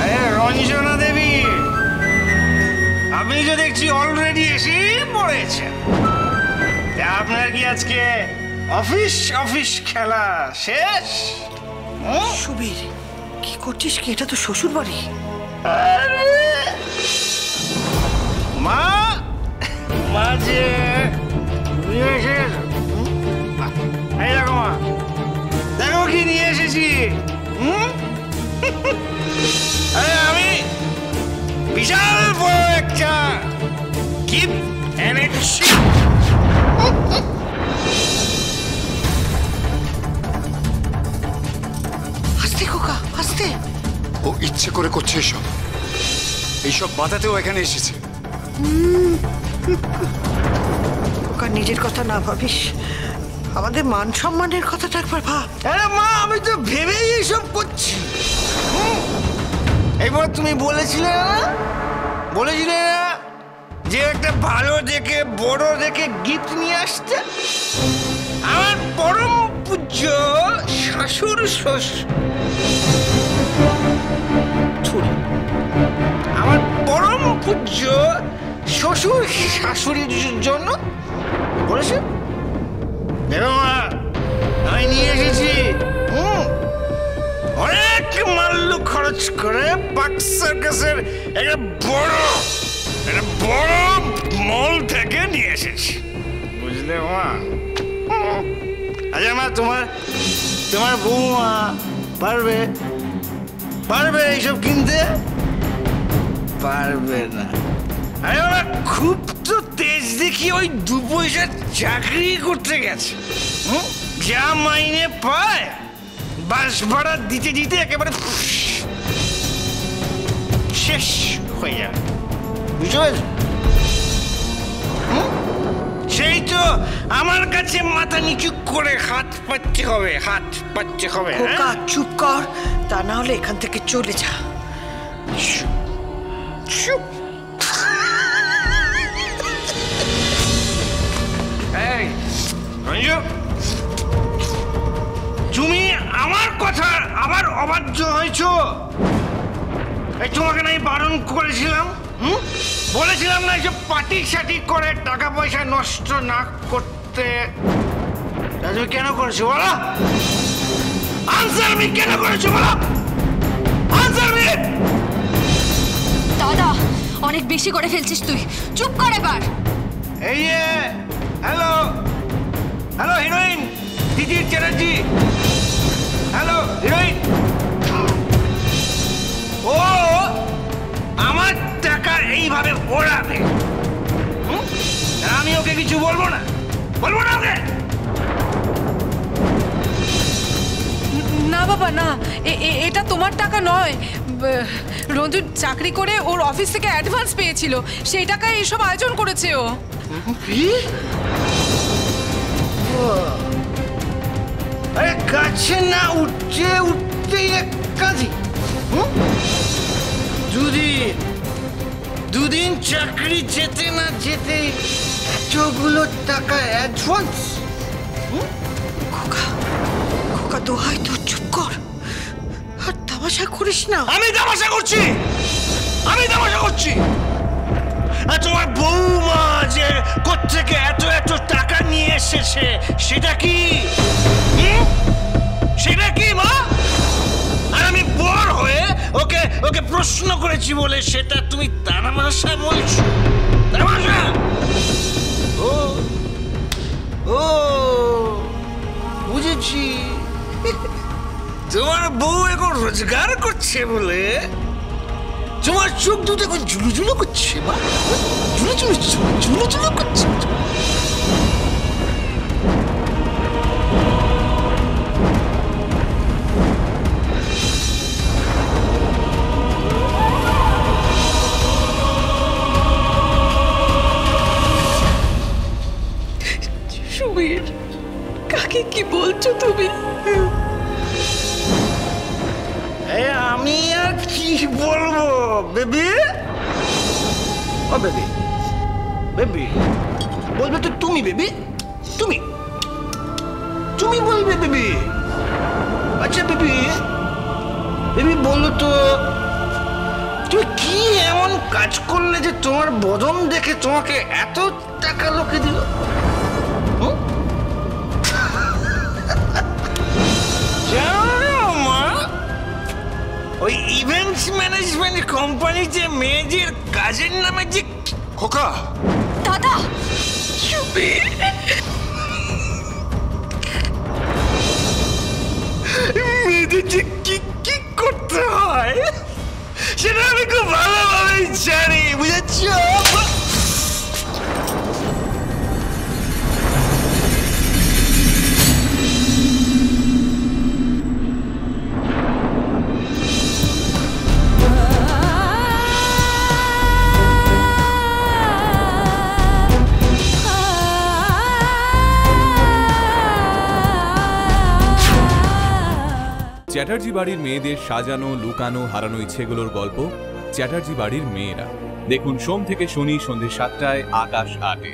আরে রঞ্জনা দেবী, আপনি তো দেখছি অলরেডি এসে পড়েছেন। আপনার কি আজকে অফিস অফিস খেলা শেষ? সুবীর, কি করছিস কি? এটা তো শ্বশুর বাড়ি। মা মাঝে নিয়ে এসেছ? এই দেখো মা, দেখো কি নিয়ে এসেছি। আরে আমি বিশাল বড় একটা গিফট এনেছি। আস্তে খোকা, আস্তে। ও ইচ্ছে করে করছে এসব, এইসব বাধাতেও এখানে এসেছে। খোকা, নিজের কথা না ভাবিস, আমাদের মান সম্মানের কথাটা একবার ভাব। আরে মা, আমি তো ভেবেই এসব করছি। এবার তুমি বলেছিলে না যে একটা ভালো দেখে বড় দেখে গিফট নিয়ে আসতে? আমার পরম পূজ্য শাশুড় আমার পরম পূজ্য শ্বশুর শাশুড়ির জন্য বলেছে। দেখো মা, আমি নিয়ে এসেছি অনেক মাল্য খরচ করে পার্ক সার্কাসের একটা বড় মল থেকে নিয়ে এসেছি, বুঝলে মা? আচ্ছা মা, তোমার বৌমা পারবে এইসব কিনতে? পারবে না। আরে ওরা খুব তো তেজ দেখি ওই 2 পয়সার চাকরি করতে গেছে। যা মাইনে পায় বাস ভাড়া দিতে দিতে একেবারে শেষ হয়ে যায়, বুঝতে পারছো? সেই তো আমার কাছে মাথা নিচু করে হাত পাততে হবে। খোকা চুপ কর, তা না হলে এখান থেকে চলে যা। চুপ। এই রঞ্জু, তুমি আমার কথা আবার অবাধ্য হয়েছো। এই তোমাকে নাই বারণ করেছিলাম, বলেছিলাম না যে পার্টি সাটি করে টাকা পয়সা নষ্ট না করতে। তুমি কেন করেছো বলো? আনসার মি, কেন করেছো বলো? Answer me. দাদা, অনেক বেশি করে ফেলছিস তুই, চুপ কর এবার। এই যে হ্যালো হিরোইন দিদি চ্যাটার্জি, হ্যালো হিরোইন। ও আমার টাকা এইভাবে ওড়াবে, আমি ওকে কিছু বলবো না ওকে? না বাবা না, এটা তোমার টাকা নয়। রঞ্জু চাকরি করে ওর অফিস থেকে অ্যাডভান্স পেয়েছিল, সেই টাকায় এসব আয়োজন করেছে ও। আরে গাছে না উঠতেই এক কাজী। দুদিন চাকরি যেতে না যেতেই এতগুলো টাকা অ্যাডভান্স। খোকা দোহাই তো, চুপ কর আর তামাশা করিস না। আমি তামাশা করছি? আর তোমার বৌমা যে কোত্থেকে এত টাকা নিয়ে এসেছে সেটা কি মা? আর আমি বড় হয়ে ওকে প্রশ্ন করেছি বলে সেটা তুমি তামাশা বলছো? তামাশা? ও বুঝেছি, তোমার বউ এখন রোজগার করছে বলে তোমার চোখ দুটো এখন ঝুলুঝুলু করছে। মা ঝুলুঝুলু করছে। সুবীর, কাকে কি বলছো তুমি? আমি আর কি বলবো বেবি? ও বেবি বলবে তো? তুমি তুমি বলবে বেবি? আচ্ছা বেবি, বেবি বলো তো, তুই কি এমন কাজ করলে যে তোমার বদন দেখে তোমাকে এত টাকা লোকে দিল? ওই ইভেন্টস ম্যানেজমেন্ট কোম্পানি যে মেয়েদের কাজের নামে যে খোকা, দাদা মেয়েদের যে কি কি করতে হয় সেটা আমি খুব ভালোভাবে জানি, বুঝেছ? চ্যাটার্জি বাড়ির মেয়েদের সাজানো, লুকানো, হারানো ইচ্ছেগুলোর গল্প চ্যাটার্জি বাড়ির মেয়েরা। দেখুন সোম থেকে শনি সন্ধ্যে 7টায় আকাশ 8-এ।